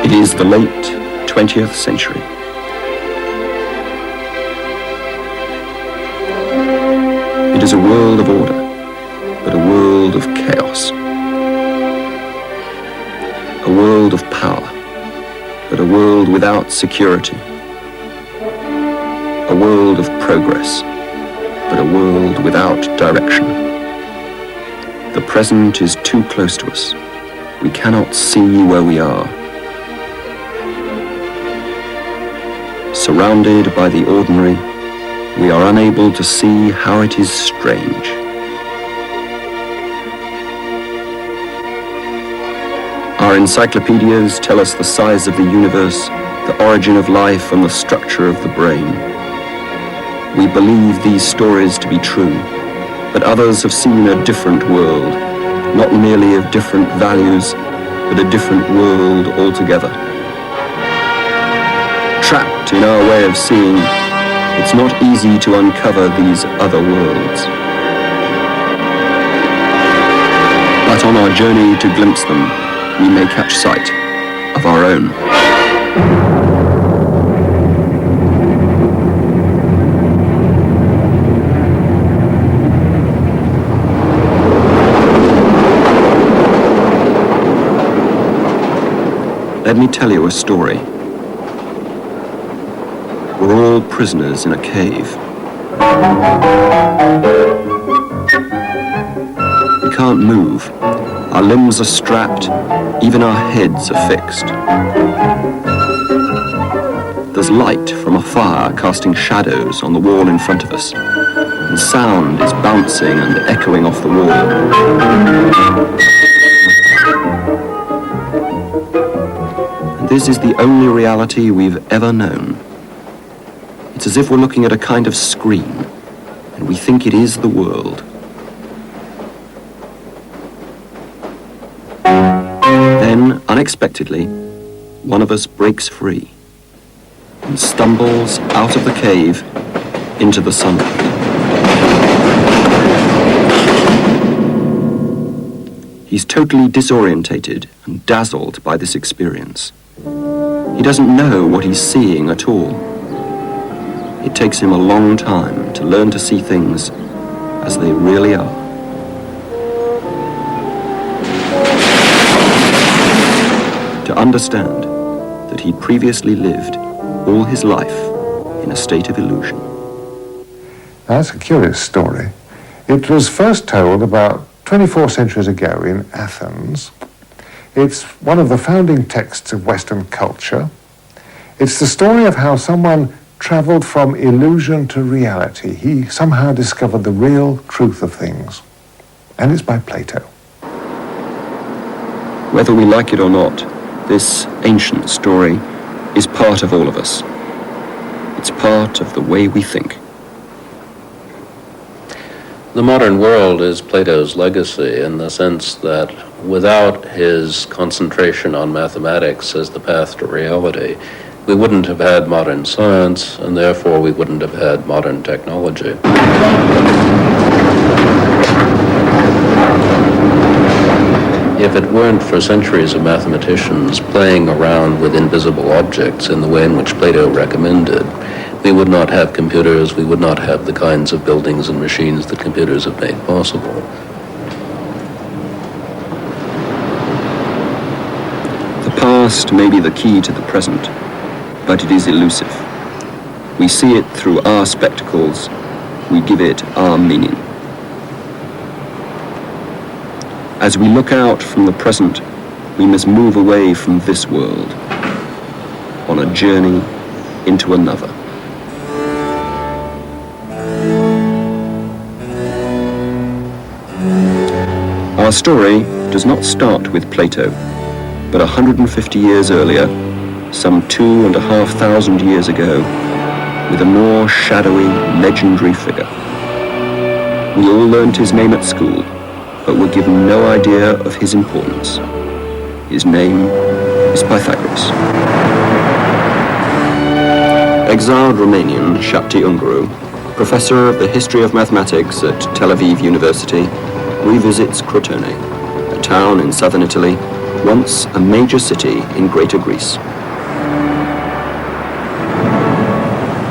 It is the late 20th century. It is a world of order, but a world of chaos. A world of power, but a world without security. A world of progress, but a world without direction. The present is too close to us. We cannot see where we are. Surrounded by the ordinary, we are unable to see how it is strange. Our encyclopedias tell us the size of the universe, the origin of life, and the structure of the brain. We believe these stories to be true, but others have seen a different world, not merely of different values, but a different world altogether. Trapped in our way of seeing, it's not easy to uncover these other worlds. But on our journey to glimpse them, we may catch sight of our own. Let me tell you a story. We're all prisoners in a cave. We can't move. Our limbs are strapped, even our heads are fixed. There's light from a fire casting shadows on the wall in front of us, and sound is bouncing and echoing off the wall. And this is the only reality we've ever known. It's as if we're looking at a kind of screen, and we think it is the world. Then, unexpectedly, one of us breaks free and stumbles out of the cave into the sunlight. He's totally disorientated and dazzled by this experience. He doesn't know what he's seeing at all. It takes him a long time to learn to see things as they really are. To understand that he previously lived all his life in a state of illusion. That's a curious story. It was first told about 24 centuries ago in Athens. It's one of the founding texts of Western culture. It's the story of how someone traveled from illusion to reality. He somehow discovered the real truth of things. And it's by Plato. Whether we like it or not, this ancient story is part of all of us. It's part of the way we think. The modern world is Plato's legacy in the sense that without his concentration on mathematics as the path to reality, we wouldn't have had modern science, and therefore we wouldn't have had modern technology. If it weren't for centuries of mathematicians playing around with invisible objects in the way in which Plato recommended, we would not have computers, we would not have the kinds of buildings and machines that computers have made possible. The past may be the key to the present, but it is elusive. We see it through our spectacles, we give it our meaning. As we look out from the present, we must move away from this world, on a journey into another. Our story does not start with Plato, but 150 years earlier, some 2,500 years ago, with a more shadowy, legendary figure. We all learnt his name at school, but were given no idea of his importance. His name is Pythagoras. Exiled Romanian Shapti Unguru, professor of the history of mathematics at Tel Aviv University, revisits Crotone, a town in southern Italy once a major city in Greater Greece.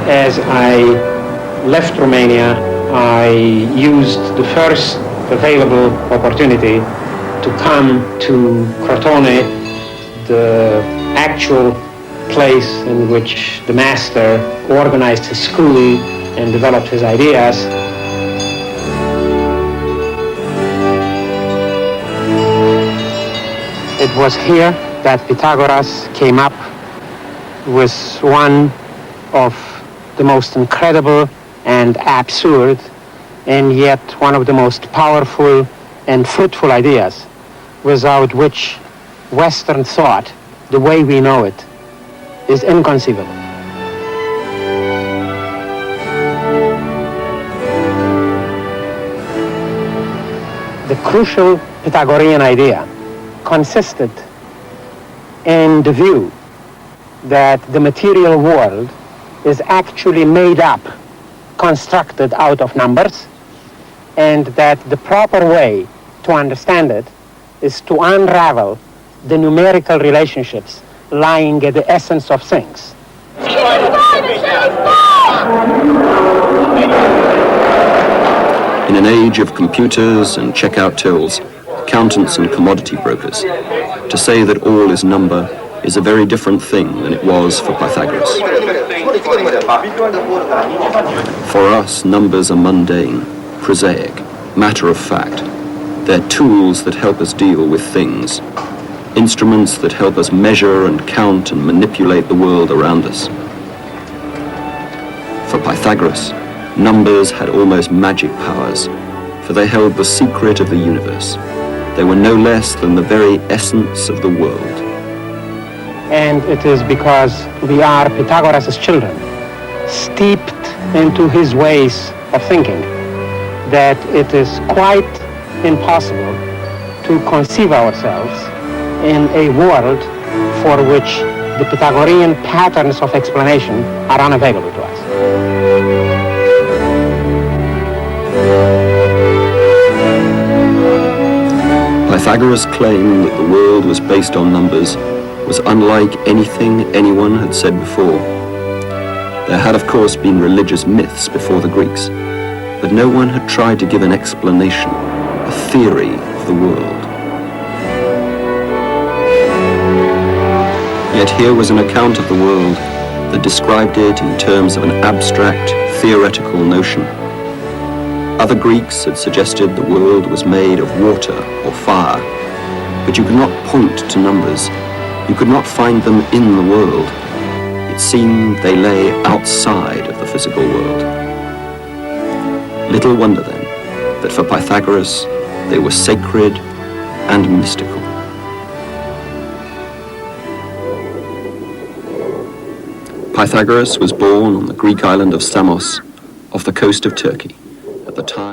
As I left Romania, I used the first available opportunity to come to Crotone, the actual place in which the master organized his school and developed his ideas. It was here that Pythagoras came up with one of the most incredible and absurd, and yet one of the most powerful and fruitful ideas, without which Western thought, the way we know it, is inconceivable. The crucial Pythagorean idea consisted in the view that the material world is actually made up, constructed out of numbers, and that the proper way to understand it is to unravel the numerical relationships lying at the essence of things. In an age of computers and checkout tills, accountants and commodity brokers, to say that all is number is a very different thing than it was for Pythagoras. For us, numbers are mundane, prosaic, matter of fact. They're tools that help us deal with things, instruments that help us measure and count and manipulate the world around us. For Pythagoras, numbers had almost magic powers, for they held the secret of the universe. They were no less than the very essence of the world. And it is because we are Pythagoras' children, steeped into his ways of thinking, that it is quite impossible to conceive ourselves in a world for which the Pythagorean patterns of explanation are unavailable to us. Pythagoras' claim that the world was based on numbers was unlike anything anyone had said before. There had, of course, been religious myths before the Greeks, but no one had tried to give an explanation, a theory of the world. Yet here was an account of the world that described it in terms of an abstract, theoretical notion. Other Greeks had suggested the world was made of water or fire, but you could not point to numbers. You could not find them in the world. It seemed they lay outside of the physical world. Little wonder then that for Pythagoras they were sacred and mystical. Pythagoras was born on the Greek island of Samos, off the coast of Turkey, at the time